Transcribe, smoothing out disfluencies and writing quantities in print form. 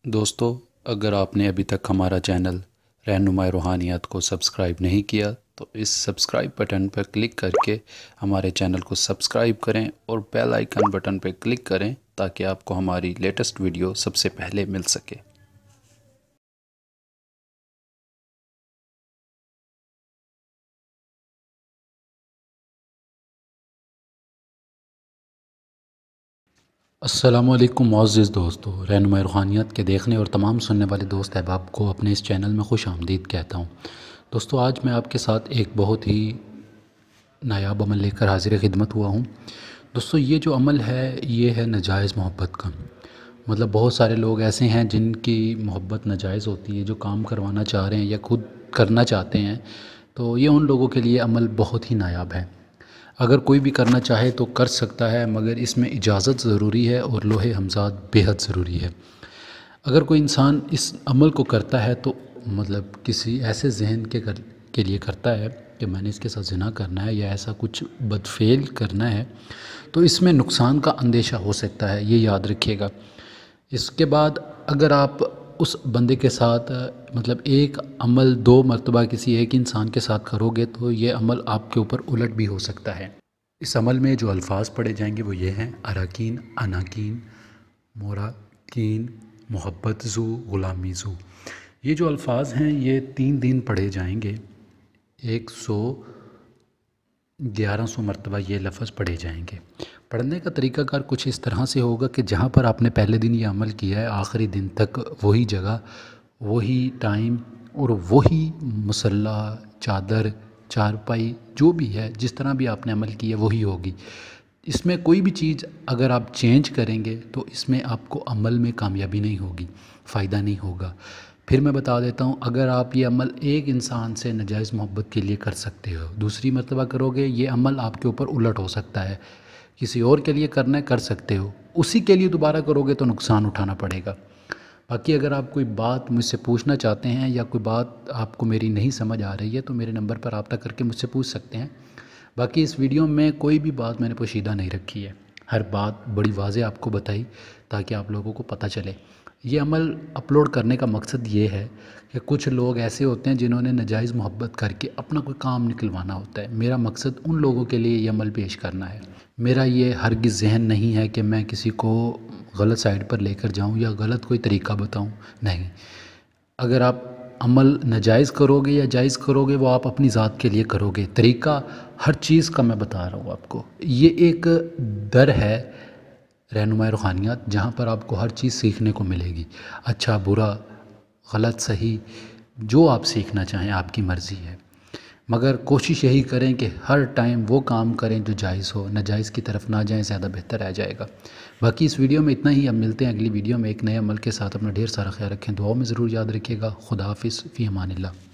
دوستو، اگر آپ نے ابھی تک ہمارا چینل رہنمائی روحانیات کو سبسکرائب نہیں کیا تو اس سبسکرائب بٹن پر کلک کر کے ہمارے چینل کو سبسکرائب کریں اور بیل آئیکن بٹن پر کلک کریں تاکہ آپ کو ہماری لیٹسٹ ویڈیو سب سے پہلے مل سکے۔ السلام علیکم معزز دوستو، رہنمائی روحانیات کے دیکھنے اور تمام سننے والے دوست احباب کو اپنے اس چینل میں خوش آمدید کہتا ہوں۔ دوستو، آج میں آپ کے ساتھ ایک بہت ہی نایاب عمل لے کر حاضر خدمت ہوا ہوں۔ دوستو، یہ جو عمل ہے یہ ہے ناجائز محبت کا۔ مطلب بہت سارے لوگ ایسے ہیں جن کی محبت ناجائز ہوتی ہے، جو کام کروانا چاہ رہے ہیں یا خود کرنا چاہتے ہیں، تو یہ ان لوگوں کے لیے عمل بہت ہی نایاب ہے۔ اگر کوئی بھی کرنا چاہے تو کر سکتا ہے، مگر اس میں اجازت ضروری ہے اور لوح ہمزاد بے حد ضروری ہے۔ اگر کوئی انسان اس عمل کو کرتا ہے تو مطلب کسی ایسے ذہن کے لیے کرتا ہے کہ میں نے اس کے ساتھ زنا کرنا ہے یا ایسا کچھ بدفعل کرنا ہے، تو اس میں نقصان کا اندیشہ ہو سکتا ہے، یہ یاد رکھیے گا۔ اس کے بعد اگر آپ اس بندے کے ساتھ مطلب ایک عمل 2 مرتبہ کسی ایک انسان کے ساتھ کرو گے تو یہ عمل آپ کے اوپر الٹ بھی ہو سکتا ہے۔ اس عمل میں جو الفاظ پڑھے جائیں گے وہ یہ ہیں: اراکین، اناکین، موراکین، محبت زو، غلامی زو۔ یہ جو الفاظ ہیں یہ 3 دن پڑھے جائیں گے، 1100 مرتبہ یہ لفظ پڑھے جائیں گے۔ پڑھنے کا طریقہ کار کچھ اس طرح سے ہوگا کہ جہاں پر آپ نے پہلے دن یہ عمل کیا ہے، آخری دن تک وہی جگہ، وہی ٹائم اور وہی مصلی، چادر، چارپائی جو بھی ہے، جس طرح بھی آپ نے عمل کیا وہی ہوگی۔ اس میں کوئی بھی چیز اگر آپ چینج کریں گے تو اس میں آپ کو عمل میں کامیابی نہیں ہوگی، فائدہ نہیں ہوگا۔ پھر میں بتا دیتا ہوں، اگر آپ یہ عمل ایک انسان سے ناجائز محبت کے لیے کر سکتے ہو، دوسری مرتبہ کرو گے یہ عمل آپ کے اوپر الٹ ہو سکتا ہے۔ کسی اور کے لیے کرنا ہے کر سکتے ہو، اسی کے لیے دوبارہ کرو گے تو نقصان اٹھانا پڑے گا۔ باقی اگر آپ کوئی بات مجھ سے پوچھنا چاہتے ہیں یا کوئی بات آپ کو میری نہیں سمجھ آ رہی ہے تو میرے نمبر پر رابطہ کر کے مجھ سے پوچھ سکتے ہیں۔ باقی اس ویڈیو میں کوئی بھی بات میں نے پوشیدہ نہیں رکھی ہے، ہر بات بڑی واضح آپ کو بتائی تاکہ آپ لوگوں کو پتہ چلے۔ یہ عمل اپلوڈ کرنے کا مقصد یہ ہے کہ کچھ لوگ ایسے ہوتے ہیں جنہوں نے ناجائز محبت کر کے اپنا کوئی کام نکلوانا ہوتا ہے۔ میرا مقصد ان لوگوں کے لیے یہ عمل پیش کرنا ہے۔ میرا یہ ہرگز ذہن نہیں ہے کہ میں کسی کو غلط سائڈ پر لے کر جاؤں یا غلط کوئی طریقہ بتاؤں، نہیں۔ اگر آپ عمل ناجائز کرو گے یا جائز کرو گے وہ آپ اپنی ذات کے لیے کرو گے، طریقہ ہر چیز کا میں بتا رہا ہوں آپ کو۔ یہ ایک در ہے رہنمائی روحانیات جہاں پر آپ کو ہر چیز سیکھنے کو ملے گی، اچھا برا، غلط صحیح، جو آپ سیکھنا چاہیں آپ کی مرضی ہے، مگر کوشش یہی کریں کہ ہر ٹائم وہ کام کریں جو جائز ہو، ناجائز کی طرف نہ جائیں، زیادہ بہتر رہ جائے گا۔ باقی اس ویڈیو میں اتنا ہی، اب ملتے ہیں اگلی ویڈیو میں ایک نئے عمل کے ساتھ۔ اپنا ڈھیر سارا خیال رکھیں، دعاؤں میں ضرور یاد رکھیے گا۔ خدا حافظ، فی امان اللہ۔